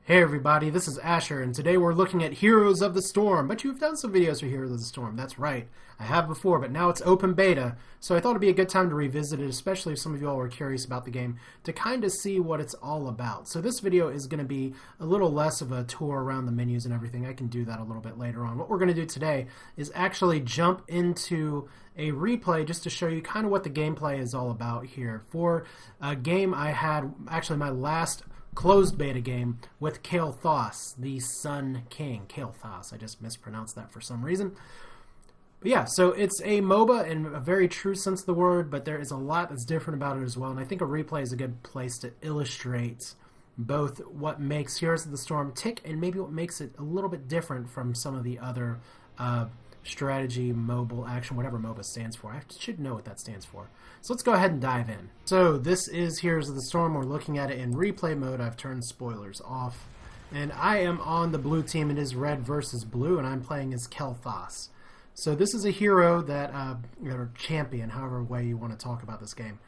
Hey everybody, this is Asher, and today we're looking at Heroes of the Storm. But you've done some videos for Heroes of the Storm, that's right. I have before, but now it's open beta, so I thought it'd be a good time to revisit it, especially if some of you all were curious about the game, to kind of see what it's all about. So this video is going to be a little less of a tour around the menus and everything. I can do that a little bit later on. What we're going to do today is actually jump into a replay just to show you kind of what the gameplay is all about here. For a game I had, actually my last closed beta game with Kael'Thas, the Sun King. Kael'Thas, I just mispronounced that for some reason. But yeah, so it's a MOBA in a very true sense of the word, but there is a lot that's different about it as well, and I think a replay is a good place to illustrate both what makes Heroes of the Storm tick and maybe what makes it a little bit different from some of the other strategy, mobile, action, whatever MOBA stands for. I should know what that stands for. So let's go ahead and dive in. So this is Heroes of the Storm. We're looking at it in replay mode. I've turned spoilers off. And I am on the blue team. It is red versus blue, and I'm playing as Kael'Thas. So this is a hero that, or champion, however way you want to talk about this game.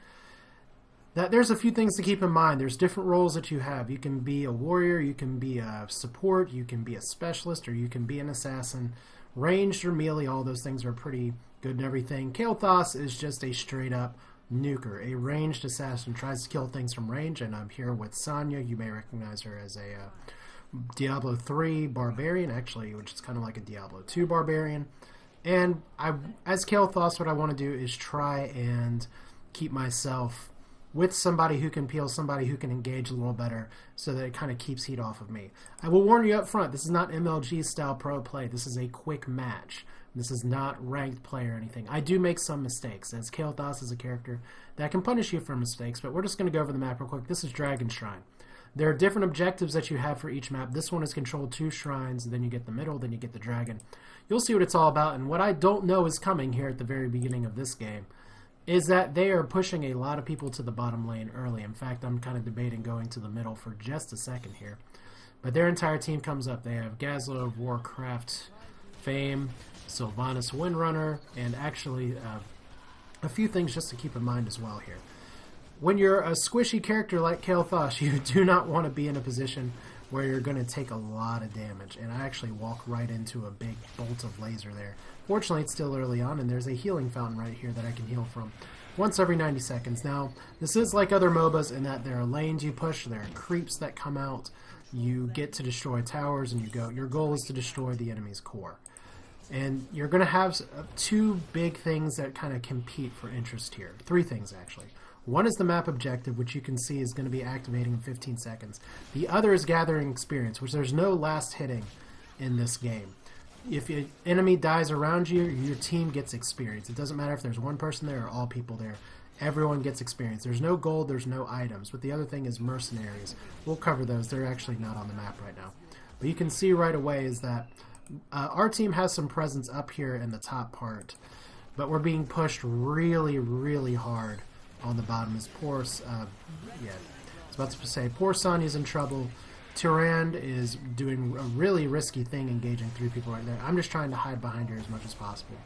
There's a few things to keep in mind. There's different roles that you have. You can be a warrior, you can be a support, you can be a specialist, or you can be an assassin. Ranged or melee, all those things are pretty good and everything. Kael'Thas is just a straight up nuker. A ranged assassin tries to kill things from range, and I'm here with Sonya. You may recognize her as a Diablo 3 barbarian, actually, which is kind of like a Diablo 2 barbarian. And as Kael'Thas, what I want to do is try and keep myself with somebody who can peel, somebody who can engage a little better, so that it kind of keeps heat off of me. I will warn you up front, this is not MLG style pro play. This is a quick match. This is not ranked play or anything. I do make some mistakes, as Kael'Thas is a character that can punish you for mistakes, but we're just going to go over the map real quick. This is Dragon Shrine. There are different objectives that you have for each map. This one is control 2 shrines, then you get the middle, then you get the dragon. You'll see what it's all about, and what I don't know is coming here at the very beginning of this game is that they are pushing a lot of people to the bottom lane early. In fact, I'm kind of debating going to the middle for just a second here. But their entire team comes up. They have Gazlo of Warcraft fame, Sylvanas Windrunner, and actually a few things just to keep in mind as well here. When you're a squishy character like Kael'Thas, you do not want to be in a position where you're going to take a lot of damage. And I actually walk right into a big bolt of laser there. Fortunately, it's still early on, and there's a healing fountain right here that I can heal from once every 90 seconds. Now, this is like other MOBAs in that there are lanes you push, there are creeps that come out, you get to destroy towers, and your goal is to destroy the enemy's core. And you're going to have two big things that kind of compete for interest here. Three things, actually. One is the map objective, which you can see is going to be activating in 15 seconds. The other is gathering experience, which there's no last hitting in this game. If an enemy dies around you, your team gets experience. It doesn't matter if there's one person there or all people there. Everyone gets experience. There's no gold, there's no items. But the other thing is mercenaries. We'll cover those. They're actually not on the map right now. But you can see right away is that our team has some presence up here in the top part. But we're being pushed really, really hard on the bottom. Is poor, I was about to say, poor Sonya's in trouble. Tyrande is doing a really risky thing, engaging 3 people right there. I'm just trying to hide behind her as much as possible.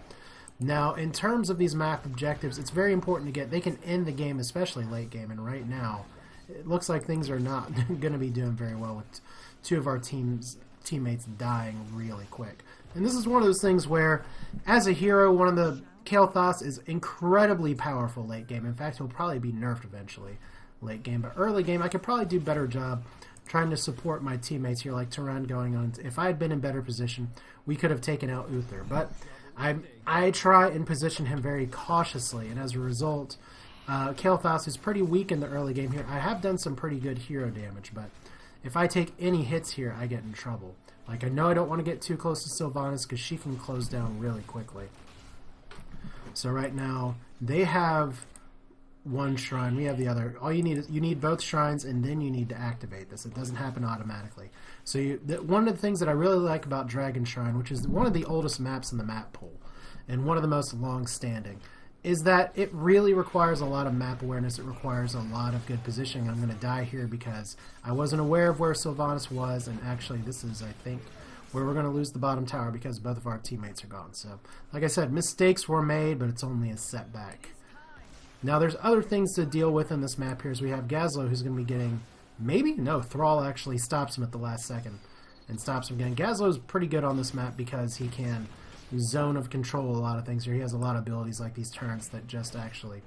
Now, in terms of these map objectives, it's very important to get. They can end the game, especially late game, and right now, it looks like things are not going to be doing very well with 2 of our teammates dying really quick. And this is one of those things where, as a hero, one of the Kael'Thas is incredibly powerful late game. In fact, he'll probably be nerfed eventually late game, but early game, I could probably do a better job trying to support my teammates here, like Tyrande going on. If I had been in better position, we could have taken out Uther. But I try and position him very cautiously, and as a result, Kael'Thas is pretty weak in the early game here. I have done some pretty good hero damage, but if I take any hits here, I get in trouble. Like, I know I don't want to get too close to Sylvanas because she can close down really quickly. So right now, they have one shrine, we have the other. All you need is you need both shrines, and then you need to activate this. It doesn't happen automatically. So one of the things that I really like about Dragon Shrine, which is one of the oldest maps in the map pool and one of the most long-standing, is that it really requires a lot of map awareness. It requires a lot of good positioning. I'm going to die here because I wasn't aware of where Sylvanas was, and actually this is, I think, where we're going to lose the bottom tower because both of our teammates are gone. So, like I said, mistakes were made, but it's only a setback. Now, there's other things to deal with in this map here. As we have Gazlo, who's going to be getting Maybe? No, Thrall actually stops him at the last second and stops him again. Gazlo's pretty good on this map because he can zone of control a lot of things here. He has a lot of abilities like these turns that just actually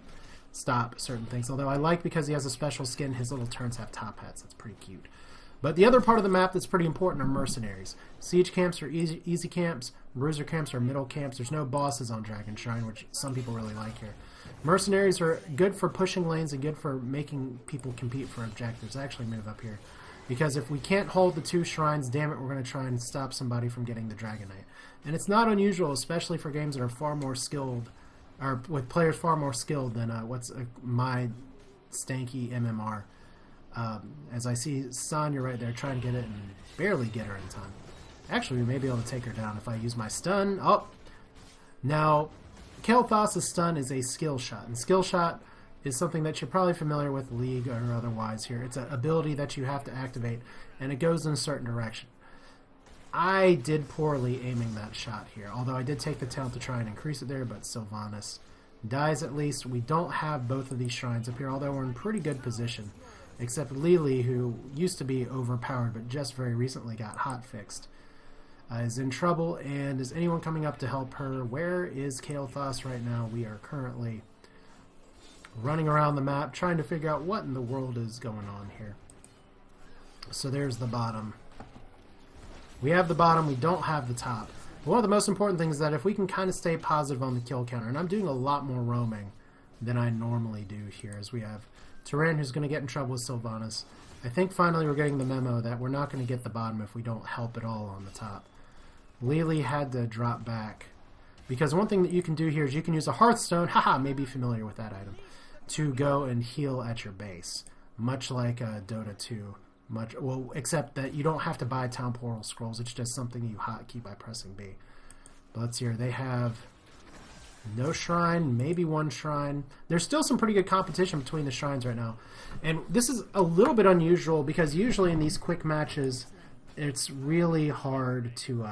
stop certain things. Although I like because he has a special skin, his little turns have top hats. That's pretty cute. But the other part of the map that's pretty important are mercenaries. Siege camps are easy camps. Bruiser camps are middle camps. There's no bosses on Dragon Shrine, which some people really like here. Mercenaries are good for pushing lanes and good for making people compete for objectives. I actually move up here. Because if we can't hold the 2 shrines, damn it, we're going to try and stop somebody from getting the Dragon Knight. And it's not unusual, especially for games that are far more skilled, or with players far more skilled than my stanky MMR. As I see Sonya right there trying to get it and barely get her in time. Actually, we may be able to take her down if I use my stun. Oh! Now, Kael'Thas' stun is a skill shot, and skill shot is something that you're probably familiar with League or otherwise here. It's an ability that you have to activate, and it goes in a certain direction. I did poorly aiming that shot here, although I did take the talent to try and increase it there, but Sylvanas dies at least. We don't have both of these shrines up here, although we're in pretty good position, except Lily, who used to be overpowered but just very recently got hotfixed, is in trouble. And is anyone coming up to help her? Where is Kael'Thas right now? We are currently running around the map trying to figure out what in the world is going on here. So there's the bottom. We have the bottom, we don't have the top. But one of the most important things is that if we can kind of stay positive on the kill counter, and I'm doing a lot more roaming than I normally do here, as we have Tyrann, who's going to get in trouble with Sylvanas. I think finally we're getting the memo that we're not going to get the bottom if we don't help at all on the top. Lily had to drop back, because one thing that you can do here is you can use a Hearthstone, haha, may be familiar with that item, to go and heal at your base, much like Dota 2. Well, except that you don't have to buy Town Portal Scrolls. It's just something you hotkey by pressing B. But let's see here. They have no shrine, maybe one shrine. There's still some pretty good competition between the shrines right now. And this is a little bit unusual because usually in these quick matches, it's really hard to...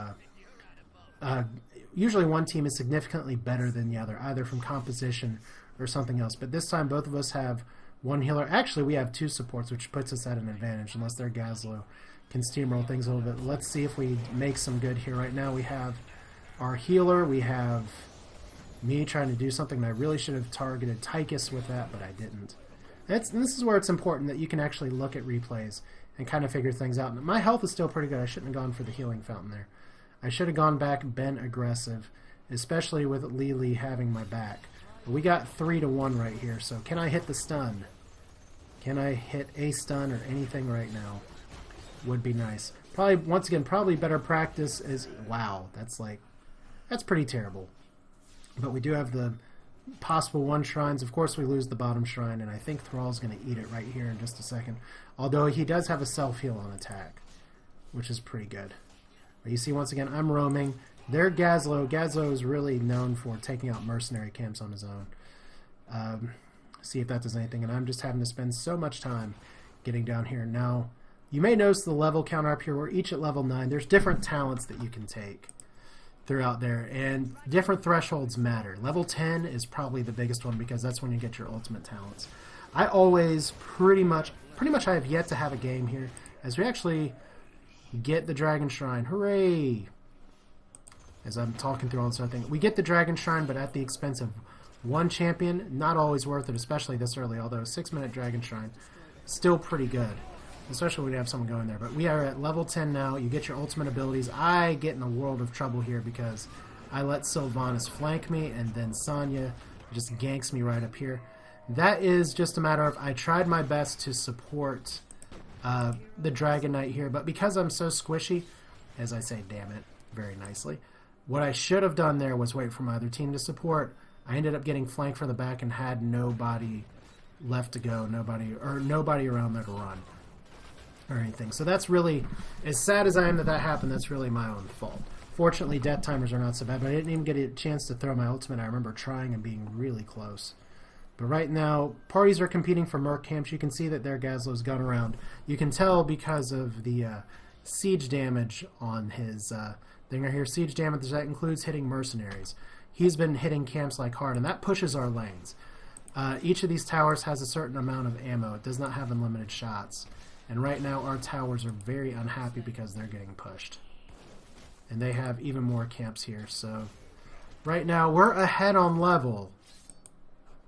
usually one team is significantly better than the other, either from composition or something else. But this time both of us have one healer. Actually, we have 2 supports, which puts us at an advantage, unless their Gazlo can steamroll things a little bit. Let's see if we make some good here. Right now we have our healer. We have me trying to do something, and I really should have targeted Tychus with that, but I didn't. And this is where it's important that you can actually look at replays and kind of figure things out. My health is still pretty good. I shouldn't have gone for the healing fountain there. I should have gone back, been aggressive, especially with Lily having my back. We got 3-1 right here, so can I hit the stun? Can I hit a stun or anything right now? Would be nice. Probably, once again, probably better practice is... Wow, that's pretty terrible. But we do have the possible 1 shrines. Of course, we lose the bottom shrine, and I think Thrall's going to eat it right here in just a second. Although he does have a self-heal on attack, which is pretty good. But you see, once again, I'm roaming. Their Gazlo is really known for taking out mercenary camps on his own. See if that does anything, and I'm just having to spend so much time getting down here. Now, you may notice the level counter up here. We're each at level 9. There's different talents that you can take throughout there, and different thresholds matter. Level 10 is probably the biggest one because that's when you get your ultimate talents. I always pretty much I have yet to have a game here as we actually get the Dragon Shrine. Hooray! As I'm talking through all this other thing. We get the Dragon Shrine, but at the expense of 1 champion. Not always worth it, especially this early, although a 6-minute Dragon Shrine, still pretty good. Especially when you have someone going there. But we are at level 10 now. You get your ultimate abilities. I get in a world of trouble here because I let Sylvanas flank me, and then Sonya just ganks me right up here. That is just a matter of I tried my best to support the Dragon Knight here, but because I'm so squishy, as I say, damn it, very nicely, what I should have done there was wait for my other team to support. I ended up getting flanked from the back and had nobody left to go, nobody around there to run or anything. So that's really, as sad as I am that happened, that's really my own fault. Fortunately, death timers are not so bad, but I didn't even get a chance to throw my ultimate. I remember trying and being really close. But right now, parties are competing for Merc camps. You can see that their Gazlo's gone around. You can tell because of the siege damage on his thing right here. Siege damage, that includes hitting mercenaries. He's been hitting camps like hard, and that pushes our lanes. Each of these towers has a certain amount of ammo. It does not have unlimited shots. And right now our towers are very unhappy because they're getting pushed. And they have even more camps here. So right now we're ahead on level.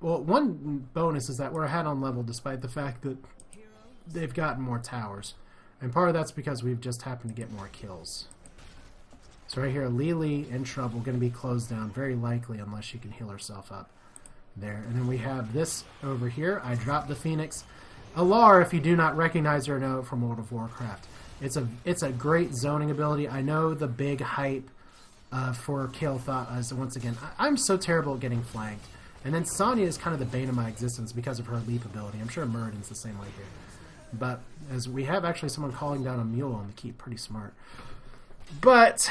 Well, one bonus is that we're ahead on level despite the fact that they've gotten more towers. And part of that's because we've just happened to get more kills. So right here, Lily in trouble, going to be closed down, very likely, unless she can heal herself up. There. And then we have this over here. I dropped the Phoenix. Alar, if you do not recognize her or know it from World of Warcraft. It's a great zoning ability. I know the big hype for Kael'Thas. Once again, I'm so terrible at getting flanked. And then Sonya is kind of the bane of my existence because of her leap ability. I'm sure Muradin's the same way here. But as we have actually someone calling down a mule on the keep, pretty smart. But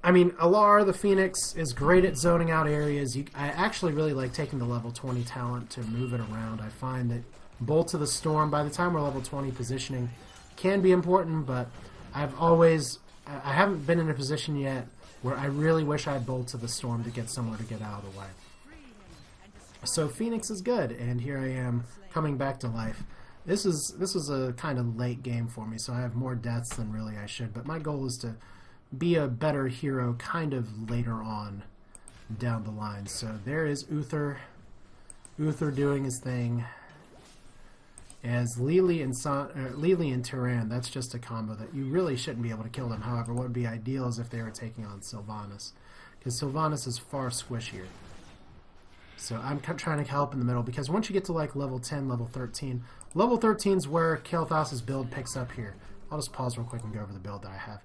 I mean, Alar, the Phoenix, is great at zoning out areas. I actually really like taking the level 20 talent to move it around. I find that Bolt of the Storm, by the time we're level 20, positioning can be important, but I haven't been in a position yet where I really wish I had Bolt of the Storm to get somewhere to get out of the way. So Phoenix is good, and here I am coming back to life. This was a kind of late game for me, so I have more deaths than really I should, but my goal is to be a better hero kind of later on down the line. So there is Uther doing his thing. As Lily and Tyran, that's just a combo that you really shouldn't be able to kill them. However, what would be ideal is if they were taking on Sylvanas, because Sylvanas is far squishier. So I'm trying to help in the middle, because once you get to like level 10, level 13 is where Kael'Thas' build picks up here. I'll just pause real quick and go over the build that I have.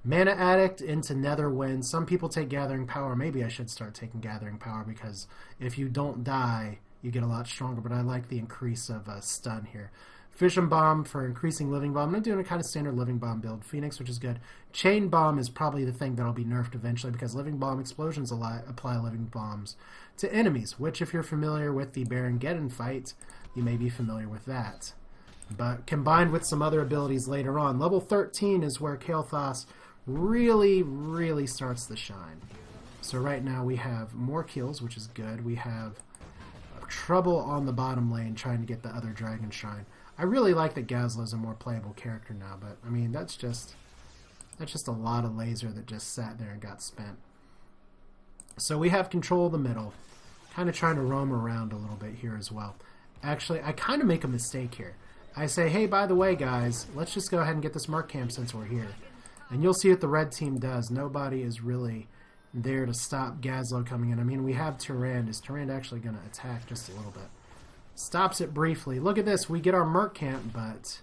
Mana Addict into Netherwind. Some people take Gathering Power. Maybe I should start taking Gathering Power, because if you don't die, you get a lot stronger, but I like the increase of stun here. Fission Bomb for increasing Living Bomb. I'm doing a kind of standard Living Bomb build. Phoenix, which is good. Chain Bomb is probably the thing that'll be nerfed eventually, because Living Bomb explosions apply Living Bombs to enemies, which if you're familiar with the Baron Geddon fight, you may be familiar with that. But combined with some other abilities later on, level 13 is where Kael'Thas really, really starts to shine. So right now we have more kills, which is good. We have trouble on the bottom lane trying to get the other Dragon Shrine. I really like that Gazlo's a more playable character now, but I mean that's just a lot of laser that just sat there and got spent. So we have control of the middle, kind of trying to roam around a little bit here as well. Actually, I kind of make a mistake here. I say, hey, by the way, guys, let's just go ahead and get this Merc camp since we're here. And you'll see what the red team does. Nobody is really there to stop Gazlo coming in. I mean, we have Tyran. Is Tyran actually going to attack just a little bit? Stops it briefly. Look at this. We get our Merc camp, but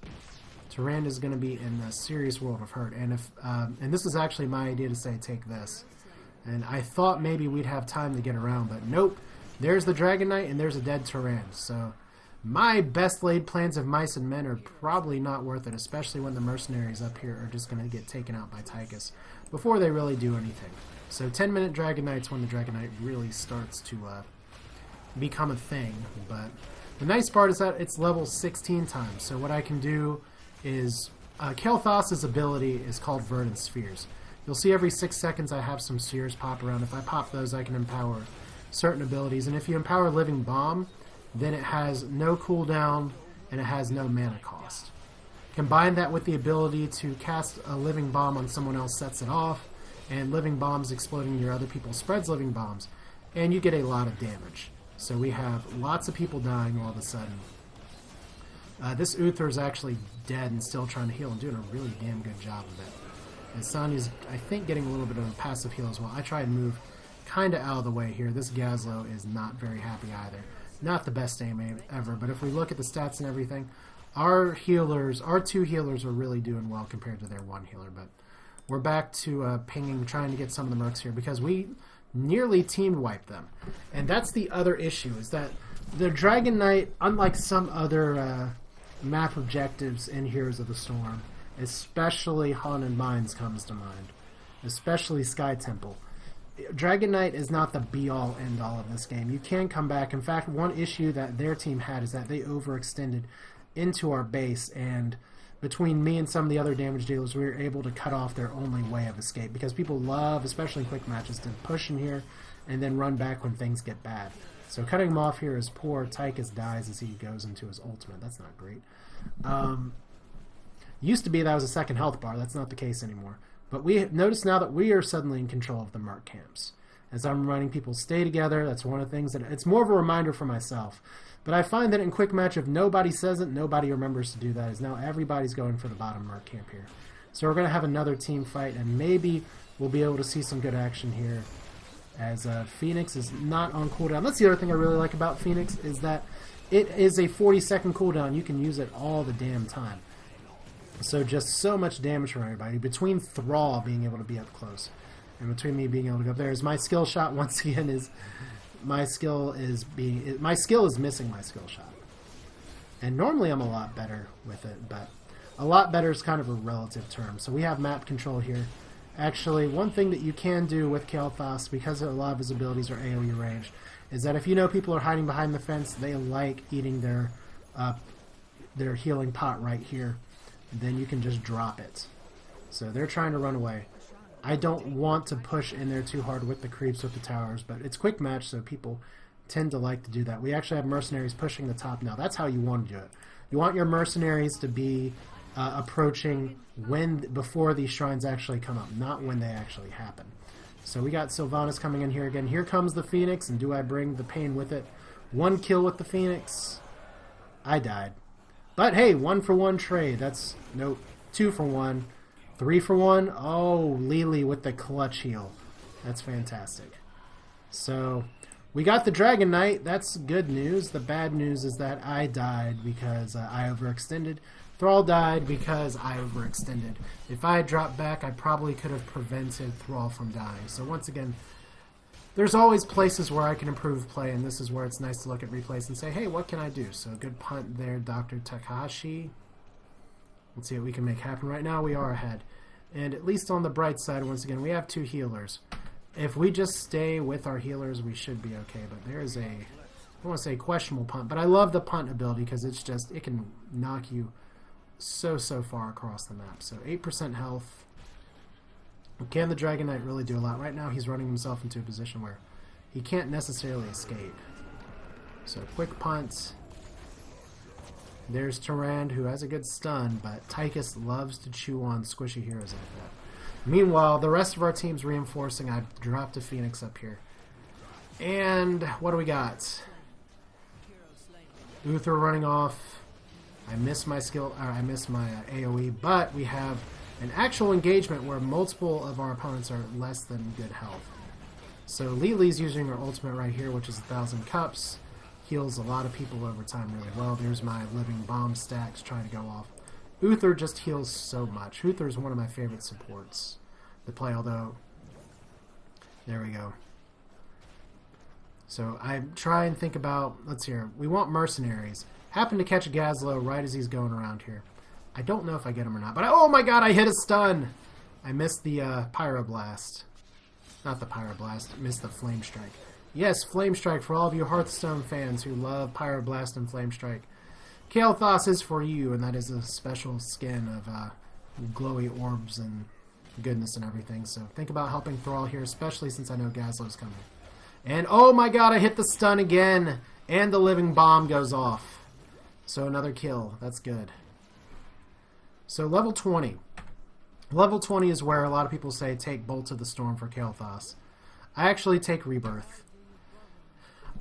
Tyran is going to be in a serious world of hurt. And and this is actually my idea to say, take this. And I thought maybe we'd have time to get around, but nope. There's the Dragon Knight, and there's a dead Tyran. So my best laid plans of mice and men are probably not worth it, especially when the mercenaries up here are just going to get taken out by Tychus before they really do anything. So 10-minute Dragon Knight's when the Dragon Knight really starts to become a thing. But the nice part is that it's level 16 times. So what I can do is Kael'Thas' ability is called Verdant Spheres. You'll see every 6 seconds I have some spheres pop around. If I pop those, I can empower certain abilities. And if you empower Living Bomb, then it has no cooldown and it has no mana cost. Combine that with the ability to cast a Living Bomb on someone else, sets it off, and Living Bombs exploding near other people spreads Living Bombs, and you get a lot of damage. So we have lots of people dying all of a sudden. This Uther is actually dead and still trying to heal and doing a really damn good job of it. And Sonya's, I think, getting a little bit of a passive heal as well. I try and move kind of out of the way here. This Gazlo is not very happy either. Not the best aim ever, but if we look at the stats and everything, our two healers are really doing well compared to their one healer. But we're back to pinging, trying to get some of the mercs here because we nearly team wiped them. And that's the other issue, is that the Dragon Knight, unlike some other map objectives in Heroes of the Storm, especially Haunted Mines comes to mind, especially Sky Temple, Dragon Knight is not the be-all, end-all of this game. You can come back. In fact, one issue that their team had is that they overextended into our base, and between me and some of the other damage dealers, we were able to cut off their only way of escape, because people love, especially in quick matches, to push in here and then run back when things get bad. So cutting him off here is poor. Tychus dies as he goes into his ultimate. That's not great. Used to be that was a second health bar. That's not the case anymore. But we notice now that we are suddenly in control of the merc camps. As I'm running people stay together, that's one of the things that it's more of a reminder for myself. But I find that in quick match, if nobody says it, nobody remembers to do that. Is now everybody's going for the bottom merc camp here. So we're going to have another team fight, and maybe we'll be able to see some good action here. As Phoenix is not on cooldown. That's the other thing I really like about Phoenix, is that it is a 40-second cooldown. You can use it all the damn time. So just so much damage from everybody. Between Thrall being able to be up close and between me being able to go up there, is my skill shot once again is my skill is missing my skill shot. And normally I'm a lot better with it, but a lot better is kind of a relative term. So we have map control here. Actually, one thing that you can do with Kael'Thas, because a lot of his abilities are AoE ranged, is that if you know people are hiding behind the fence, they like eating their healing pot right here. Then you can just drop it. So they're trying to run away. I don't want to push in there too hard with the creeps with the towers, but it's quick match, so people tend to like to do that. We actually have mercenaries pushing the top now. That's how you want to do it. You want your mercenaries to be approaching before these shrines actually come up, not when they actually happen. So we got Sylvanas coming in here again. Here comes the Phoenix, and do I bring the pain with it? 1 kill with the Phoenix. I died. But hey, 1-for-1 trade. That's, nope, 2-for-1. 3-for-1. Oh, Lily with the clutch heal. That's fantastic. So, we got the Dragon Knight. That's good news. The bad news is that I died because I overextended. Thrall died because I overextended. If I had dropped back, I probably could have prevented Thrall from dying. So once again, there's always places where I can improve play, and this is where it's nice to look at replays and say, hey, what can I do? So good punt there, Dr. Takahashi. Let's see what we can make happen. Right now we are ahead. And at least on the bright side, once again, we have 2 healers. If we just stay with our healers, we should be okay. But there is a, I don't want to say questionable punt, but I love the punt ability because it's just, it can knock you so far across the map. So 8% health. Can the Dragon Knight really do a lot? Right now he's running himself into a position where he can't necessarily escape. So quick punt. There's Tyrande, who has a good stun, but Tychus loves to chew on squishy heroes like that. Meanwhile, the rest of our team's reinforcing. I've dropped a Phoenix up here. And what do we got? Uther running off. I missed my AoE, but we have an actual engagement where multiple of our opponents are less than good health. So Lily's using her ultimate right here, which is 1,000 cups. Heals a lot of people over time really well. There's my living bomb stacks trying to go off. Uther just heals so much. Uther is one of my favorite supports to play, although... There we go. So I try and think about... Let's hear. We want mercenaries. Happen to catch Gazlowe right as he's going around here. I don't know if I get him or not, but oh my god, I hit a stun! I missed the Pyroblast. Not the Pyroblast, missed the Flame Strike. Yes, Flame Strike for all of you Hearthstone fans who love Pyroblast and Flame Strike. Kael'Thas is for you, and that is a special skin of glowy orbs and goodness and everything. So think about helping Thrall here, especially since I know Gazlowe's coming. And oh my god, I hit the stun again! And the living bomb goes off. So another kill. That's good. So level 20. Level 20 is where a lot of people say take Bolt of the Storm for Kael'Thas. I actually take Rebirth.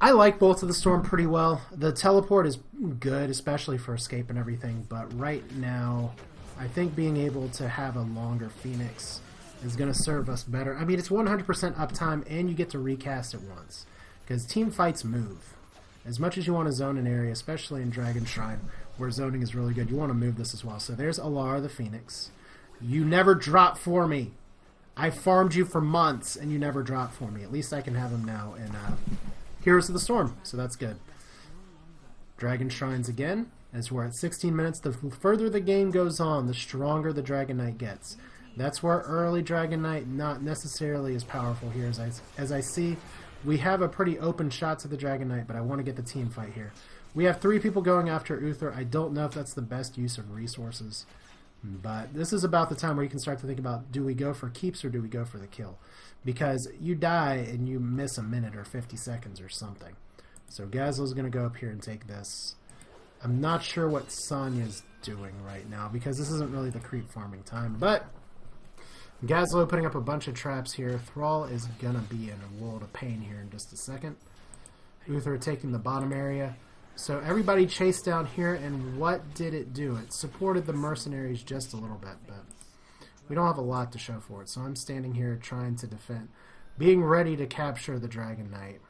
I like Bolt of the Storm pretty well. The teleport is good, especially for escape and everything, but right now I think being able to have a longer Phoenix is going to serve us better. I mean, it's 100% uptime, and you get to recast it once, because team fights move. As much as you want to zone an area, especially in Dragon Shrine, where zoning is really good, you want to move this as well. So there's Alar the Phoenix. You never drop for me. I farmed you for months, and you never drop for me. At least I can have him now in Heroes of the Storm, so that's good. Dragon Shrines again, as we're at 16 minutes. The further the game goes on, the stronger the Dragon Knight gets. That's where early Dragon Knight not necessarily as powerful here. As I see, we have a pretty open shot to the Dragon Knight, but I want to get the team fight here. We have 3 people going after Uther. I don't know if that's the best use of resources, but this is about the time where you can start to think about, do we go for keeps or do we go for the kill? Because you die and you miss a minute or 50 seconds or something. So Gazlowe's going to go up here and take this. I'm not sure what Sonya's doing right now, because this isn't really the creep farming time. But Gazlo putting up a bunch of traps here. Thrall is gonna be in a world of pain here in just a second. Uther taking the bottom area. So everybody chased down here, and what did it do? It supported the mercenaries just a little bit, but we don't have a lot to show for it. So I'm standing here trying to defend, being ready to capture the Dragon Knight.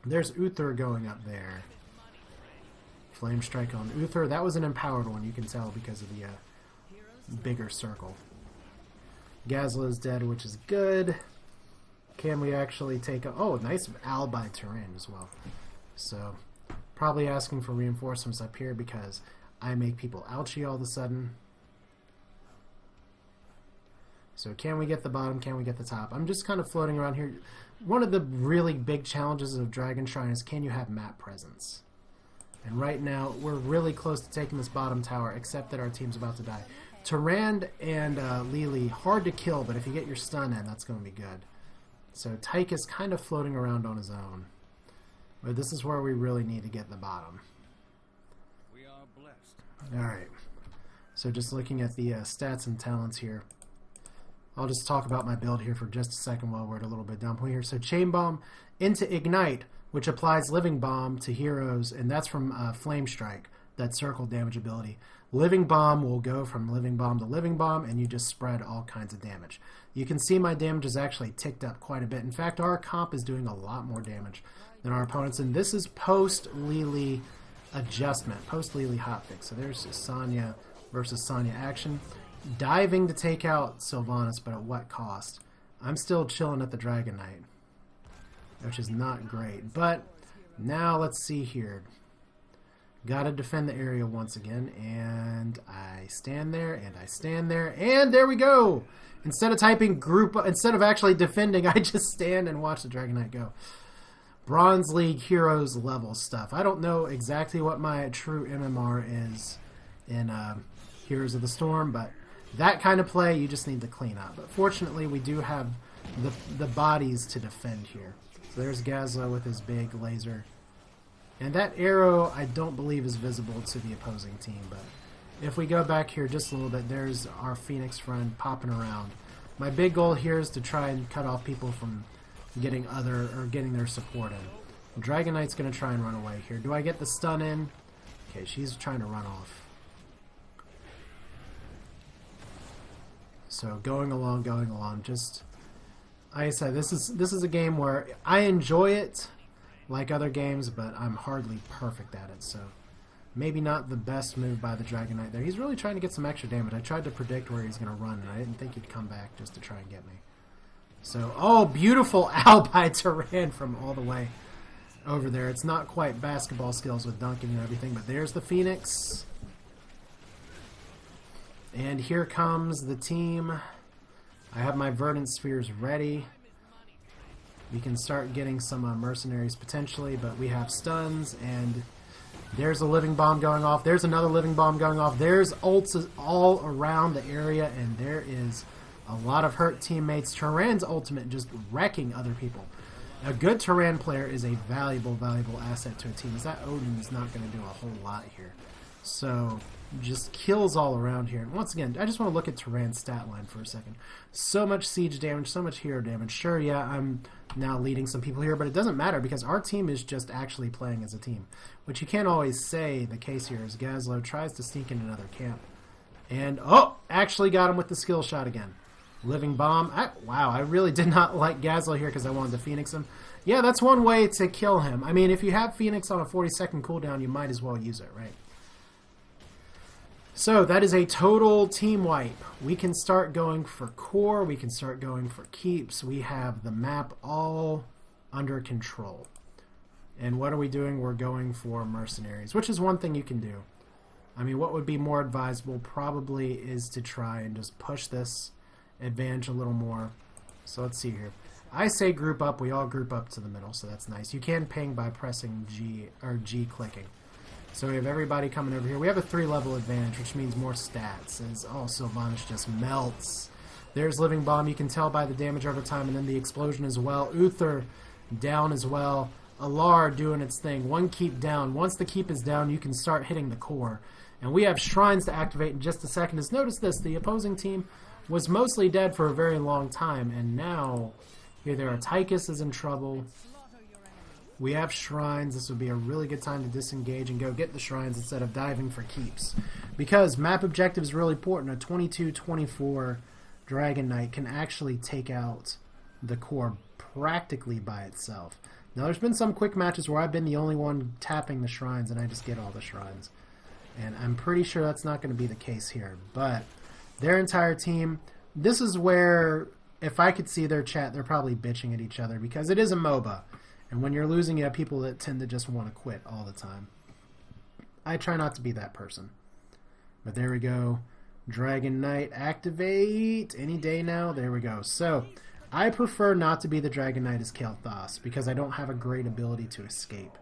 There's Uther going up there. Flame strike on Uther. That was an empowered one, you can tell, because of the bigger circle. Gazla is dead, which is good. Can we actually take a... Oh, nice alibi terrain as well. So, probably asking for reinforcements up here because I make people ouchy all of a sudden. So can we get the bottom? Can we get the top? I'm just kind of floating around here. One of the really big challenges of Dragon Shrine is, can you have map presence? And right now, we're really close to taking this bottom tower, except that our team's about to die. Tyrande and Lili, hard to kill, but if you get your stun in, that's going to be good. So Tyke is kind of floating around on his own. But this is where we really need to get the bottom. We are blessed. Alright. So just looking at the stats and talents here. I'll just talk about my build here for just a second while we're at a little bit down point here. So Chain Bomb into Ignite, which applies Living Bomb to heroes, and that's from Flame Strike, that circle damage ability. Living Bomb will go from Living Bomb to Living Bomb, and you just spread all kinds of damage. You can see my damage is actually ticked up quite a bit. In fact, our comp is doing a lot more damage than our opponents, and this is post-Lili adjustment, post-Lili hotfix. So there's Sonya versus Sonya action. Diving to take out Sylvanas, but at what cost? I'm still chilling at the Dragon Knight, which is not great. But now let's see here. Gotta defend the area once again, and I stand there, and I stand there, and there we go! Instead of typing group, instead of actually defending, I just stand and watch the Dragon Knight go. Bronze League Heroes level stuff. I don't know exactly what my true MMR is in Heroes of the Storm, but that kind of play you just need to clean up. But fortunately, we do have the bodies to defend here. So there's Gazlo with his big laser. And that arrow, I don't believe, is visible to the opposing team. But if we go back here just a little bit, there's our Phoenix friend popping around. My big goal here is to try and cut off people from getting their support in. Dragon Knight's going to try and run away here. Do I get the stun in? Okay, she's trying to run off. So going along. Just, like I said, this is a game where I enjoy it like other games, but I'm hardly perfect at it. So maybe not the best move by the Dragon Knight there. He's really trying to get some extra damage. I tried to predict where he's going to run, and I didn't think he'd come back just to try and get me. So, oh, beautiful Albi Tyrande from all the way over there. It's not quite basketball skills with dunking and everything, but there's the Phoenix. And here comes the team. I have my Verdant Spheres ready. We can start getting some mercenaries potentially, but we have stuns, and there's a Living Bomb going off. There's another Living Bomb going off. There's ults all around the area, and there is a lot of hurt teammates. Tyrande's ultimate just wrecking other people. A good Tyrande player is a valuable asset to a team, as that Odin is not going to do a whole lot here. So, just kills all around here. And once again, I just want to look at Tyrande's stat line for a second. So much siege damage, so much hero damage. Sure, yeah, I'm now leading some people here, but it doesn't matter because our team is just actually playing as a team. Which you can't always say the case here as Gazlo tries to sneak in another camp. And, oh, actually got him with the skill shot again. Living Bomb. Wow, I really did not like Gazlo here because I wanted to Phoenix him. Yeah, that's one way to kill him. I mean, if you have Phoenix on a 40-second cooldown, you might as well use it, right? So, that is a total team wipe. We can start going for core. We can start going for keeps. We have the map all under control. And what are we doing? We're going for mercenaries, which is one thing you can do. I mean, what would be more advisable probably is to try and just push this advantage a little more. So, let's see here. I say group up. We all group up to the middle, so that's nice. You can ping by pressing G or G clicking. So we have everybody coming over here. We have a 3-level advantage, which means more stats. As Sylvanas just melts. There's Living Bomb. You can tell by the damage over time, and then the explosion as well. Uther down as well. Alar doing its thing. One keep down. Once the keep is down, you can start hitting the core. And we have shrines to activate in just a second. As notice this, the opposing team was mostly dead for a very long time, and now here there are Tychus is in trouble. We have shrines. This would be a really good time to disengage and go get the shrines instead of diving for keeps. Because map objective is really important. A 22-24 Dragon Knight can actually take out the core practically by itself. Now there's been some quick matches where I've been the only one tapping the shrines and I just get all the shrines. And I'm pretty sure that's not going to be the case here. But their entire team, this is where, if I could see their chat, they're probably bitching at each other because it is a MOBA. And when you're losing, you have people that tend to just want to quit all the time. I try not to be that person. But there we go. Dragon Knight activate any day now. There we go. So I prefer not to be the Dragon Knight as Kael'Thas because I don't have a great ability to escape.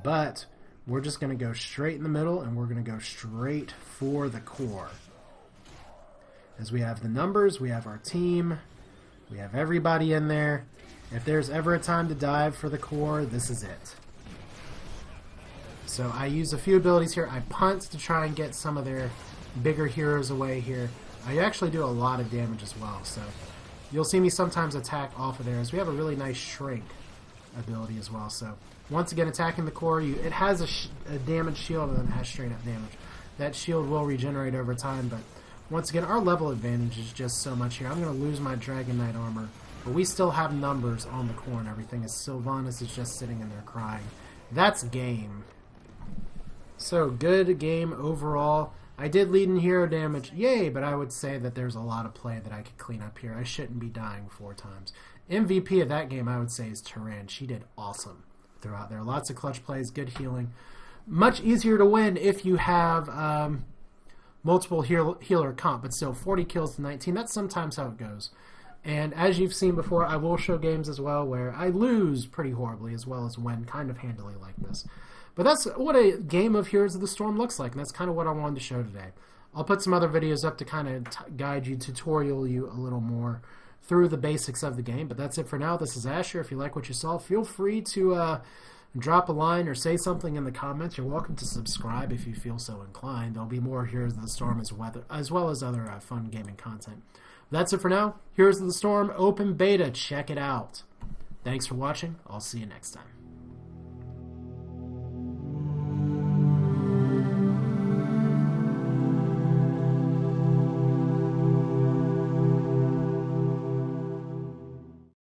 But we're just going to go straight in the middle and we're going to go straight for the core. As we have the numbers, we have our team, we have everybody in there. If there's ever a time to dive for the core, this is it. So I use a few abilities here. I punt to try and get some of their bigger heroes away here. I actually do a lot of damage as well, so you'll see me sometimes attack off of there as we have a really nice shrink ability as well. So once again, attacking the core, it has a damage shield and then it has straight up damage. That shield will regenerate over time, but once again, our level advantage is just so much here. I'm going to lose my Dragon Knight armor, but we still have numbers on the core and everything as Sylvanas is just sitting in there crying. That's game. So, good game overall. I did lead in hero damage, yay, but I would say that there's a lot of play that I could clean up here. I shouldn't be dying 4 times. MVP of that game, I would say, is Tyran. She did awesome throughout there. Lots of clutch plays, good healing. Much easier to win if you have multiple healer comp, but still 40 kills to 19. That's sometimes how it goes. And as you've seen before, I will show games as well where I lose pretty horribly as well as win kind of handily like this. But that's what a game of Heroes of the Storm looks like, and that's kind of what I wanted to show today. I'll put some other videos up to kind of guide you, tutorial you a little more through the basics of the game. But that's it for now. This is Asher. If you like what you saw, feel free to drop a line or say something in the comments. You're welcome to subscribe if you feel so inclined. There'll be more Heroes of the Storm as well as other fun gaming content. That's it for now. Heroes of the Storm Open Beta. Check it out. Thanks for watching. I'll see you next time.